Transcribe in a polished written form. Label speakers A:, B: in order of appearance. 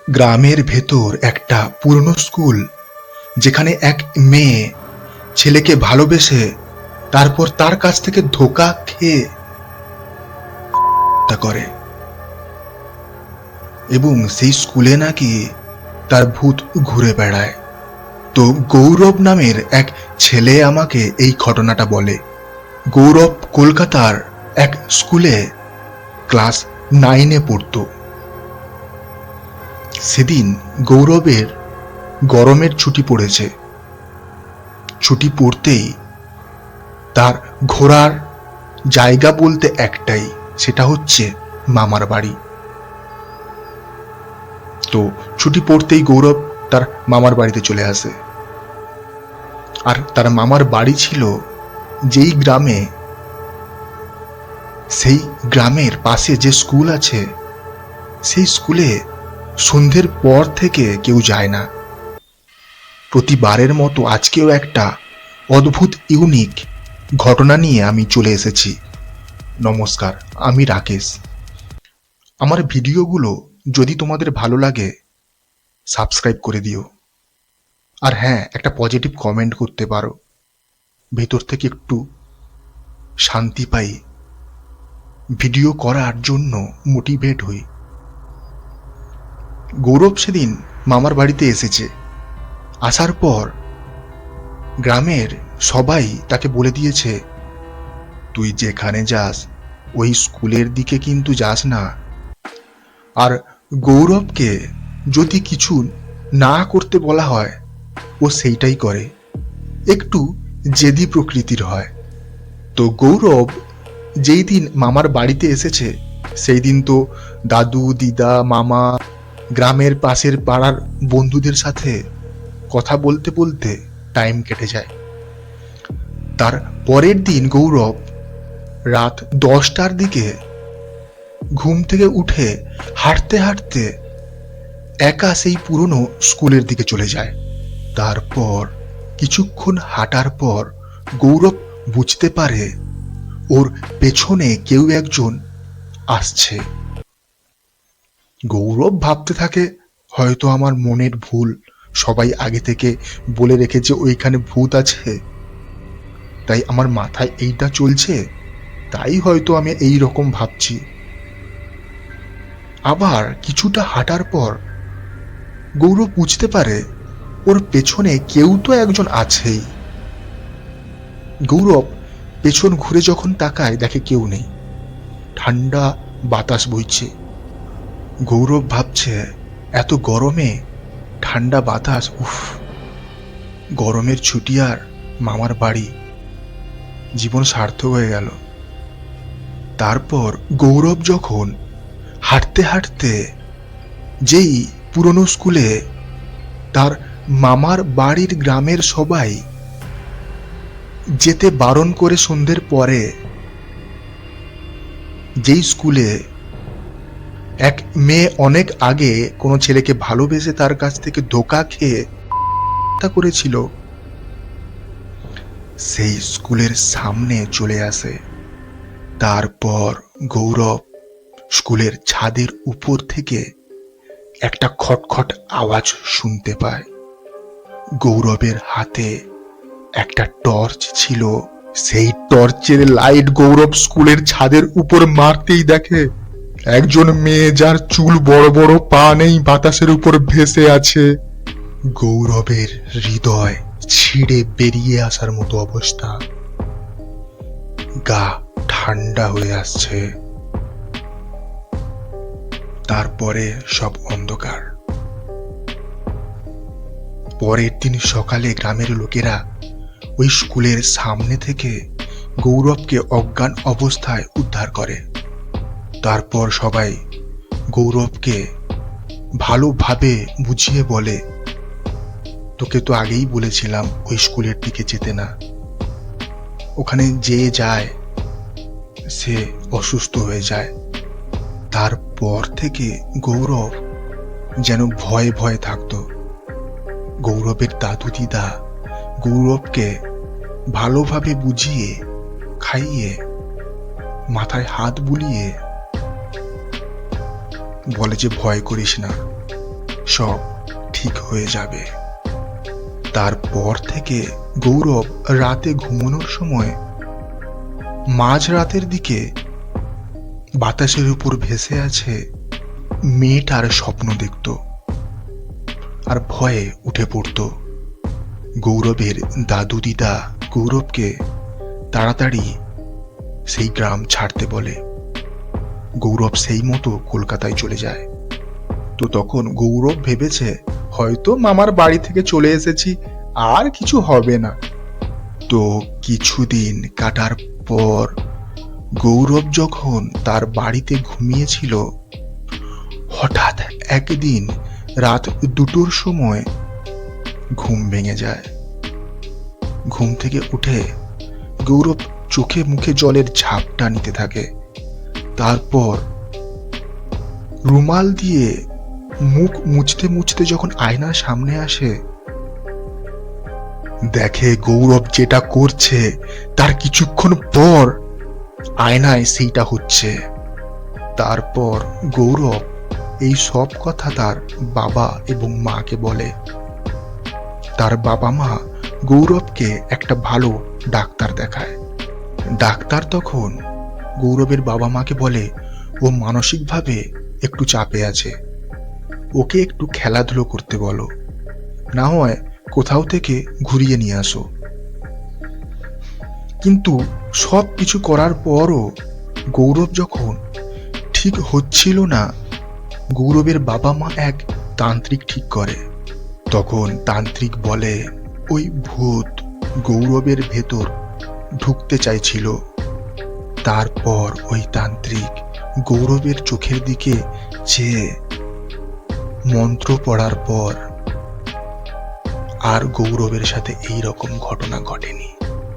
A: গ্রামের ভেতর একটা পুরনো স্কুল, যেখানে এক মেয়ে ছেলেকে ভালোবেসে তারপর তার কাছ থেকে ধোঁকা খেয়ে তা করে, এবং সেই স্কুলে নাকি তার ভূত ঘুরে বেড়ায়। তো গৌরব নামের এক ছেলে আমাকে এই ঘটনাটা বলে। গৌরব কলকাতার এক স্কুলে ক্লাস 9-এ পড়তো। সেদিন গৌরবের গরমের ছুটি পড়েছে। ছুটি পড়তেই তার ঘোরার জায়গা বলতে একটাই, সেটা হচ্ছে মামার বাড়ি। তো ছুটি পড়তেই গৌরব তার মামার বাড়িতে চলে আসে। আর তার মামার বাড়ি ছিল যেই গ্রামে, সেই গ্রামের পাশে যে স্কুল আছে, সেই স্কুলে সন্ধ্যের পর থেকে কেউ যায় না। প্রতিবারের মতো আজকেও একটা অদ্ভুত ইউনিক ঘটনা নিয়ে আমি চলে এসেছি। নমস্কার, আমি রাকেশ। আমার ভিডিওগুলো যদি তোমাদের ভালো লাগে, সাবস্ক্রাইব করে দিও। আর হ্যাঁ, একটা পজিটিভ কমেন্ট করতে পারো। ভেতর থেকে একটু শান্তি পাই, ভিডিও করার জন্য মোটিভেট হই। গৌরব সেদিন মামার বাড়িতে এসেছে। আসার পর গ্রামের সবাই তাকে বলে দিয়েছে, তুই যেখানে যাস ওই স্কুলের দিকে কিন্তু যাস না। আর গৌরবকে যদি কিছু না করতে বলা হয়, ও সেইটাই করে। একটু জেদি প্রকৃতির হয়। তো গৌরব যেই দিন মামার বাড়িতে এসেছে, সেই দিন তো দাদু, দিদা, মামা, গ্রামের পাশের পাড়ার বন্ধুদের সাথে কথা বলতে বলতে টাইম কেটে যায়। তার পরের দিন গৌরব রাত 10টার দিকে ঘুম থেকে উঠে হাঁটতে হাঁটতে একা সেই পুরনো স্কুলের দিকে চলে যায়। তারপর কিছুক্ষণ হাঁটার পর গৌরব বুঝতে পারে ওর পেছনে কেউ একজন আসছে। গৌরব ভাবতে থাকে, হয়তো আমার মনের ভুল, সবাই আগে থেকে বলে রেখেছে ওইখানে ভূত আছে, তাই আমার মাথায় এইটা চলছে, তাই হয়তো আমি এই রকম ভাবছি। আবার কিছুটা হাঁটার পর গৌরব বুঝতে পারে ওর পেছনে কেউ তো একজন আছেই। গৌরব পেছন ঘুরে যখন তাকায়, দেখে কেউ নেই। ঠান্ডা বাতাস বইছে। গৌরব ভাবছে, এত গরমে ঠান্ডা বাতাস, উফ, গরমের ছুটি আর মামার বাড়ি, জীবন সার্থক হয়ে গেল। তারপর গৌরব যখন হাঁটতে হাঁটতে যেই পুরনো স্কুলে তার মামার বাড়ির গ্রামের সবাই যেতে বারণ করে সন্ধ্যের পরে, যেই স্কুলে এক মেয়ে অনেক আগে কোনো ছেলেকে ভালোবেসে তার কাছ থেকে ধোঁকা খেয়ে হত্যা করেছিল, সেই স্কুলের সামনে চলে আসে। তারপর গৌরব স্কুলের ছাদের উপর থেকে একটা খটখট আওয়াজ শুনতে পায়। গৌরবের হাতে একটা টর্চ ছিল। সেই টর্চের লাইট গৌরব স্কুলের ছাদের উপর মারতেই দেখে একজন মেয়ে, যার চুল বড় বড়, পা নেই, বাতাসের উপর ভেসে আছে। গৌরবের হৃদয় ছিঁড়ে বেরিয়ে আসার মতো অবস্থা। গা ঠান্ডা হয়ে আসছে। তারপরে সব অন্ধকার। পরের দিন সকালে গ্রামের লোকেরা ওই স্কুলের সামনে থেকে গৌরবকে অজ্ঞান অবস্থায় উদ্ধার করে। তারপর সবাই গৌরবকে ভালোভাবে বুঝিয়ে বলে, তোকে তো আগেই বলেছিলাম ওই স্কুলের দিকে যেতে না, ওখানে যে যায় সে অসুস্থ হয়ে যায়। তারপর থেকে গৌরব যেন ভয়ে ভয়ে থাকতো। গৌরবের দাদু দিদা গৌরবকে ভালোভাবে বুঝিয়ে খাইয়ে মাথায় হাত বুলিয়ে বলে যে ভয় করিস না, সব ঠিক হয়ে যাবে। তারপর থেকে গৌরব রাতে ঘুমানোর সময় মাঝরাতের দিকে বাতাসের উপর ভেসে আছে মেয়েটার স্বপ্ন দেখত আর ভয়ে উঠে পড়ত। গৌরবের দাদু দিদা গৌরবকে তাড়াতাড়ি সেই গ্রাম ছাড়তে বলে। গৌরব সেই মতো কলকাতায় চলে যায়। তো তখন গৌরব ভেবেছে হয়তো মামার বাড়ি থেকে চলে এসেছি, আর কিছু হবে না। তো কিছুদিন কাটার পর গৌরব যখন তার বাড়িতে ঘুমিয়েছিল, হঠাৎ একদিন রাত 2টোর সময় ঘুম ভেঙে যায়। ঘুম থেকে উঠে গৌরব চোখে মুখে জলের ঝাপটা নিতে থাকে। তারপর রুমাল দিয়ে মুখ মুছতে মুছতে যখন আয়নার সামনে আসে, দেখে গৌরব যেটা করছে তার কিছুক্ষণ পর আয়নায় সেইটা হচ্ছে। তারপর গৌরব এই সব কথা তার বাবা এবং মাকে বলে। তার বাবা মা গৌরবকে একটা ভালো ডাক্তার দেখায়। ডাক্তার তখন গৌরবের বাবা মাকে বলে ও মানসিকভাবে একটু চাপে আছে, ওকে একটু খেলাধুলো করতে বলো, না হয় কোথাও থেকে ঘুরিয়ে নিয়ে আসো। কিন্তু সব কিছু করার পরও গৌরব যখন ঠিক হচ্ছিল না, গৌরবের বাবা মা এক তান্ত্রিক ঠিক করে। তখন তান্ত্রিক বলে ওই ভূত গৌরবের ভেতর ঢুকতে চাইছিল। তারপর ওই তান্ত্রিক গৌরবের চোখের দিকে চেয়ে মন্ত্র পড়ার পর আর গৌরবের সাথে এই রকম ঘটনা ঘটেনি।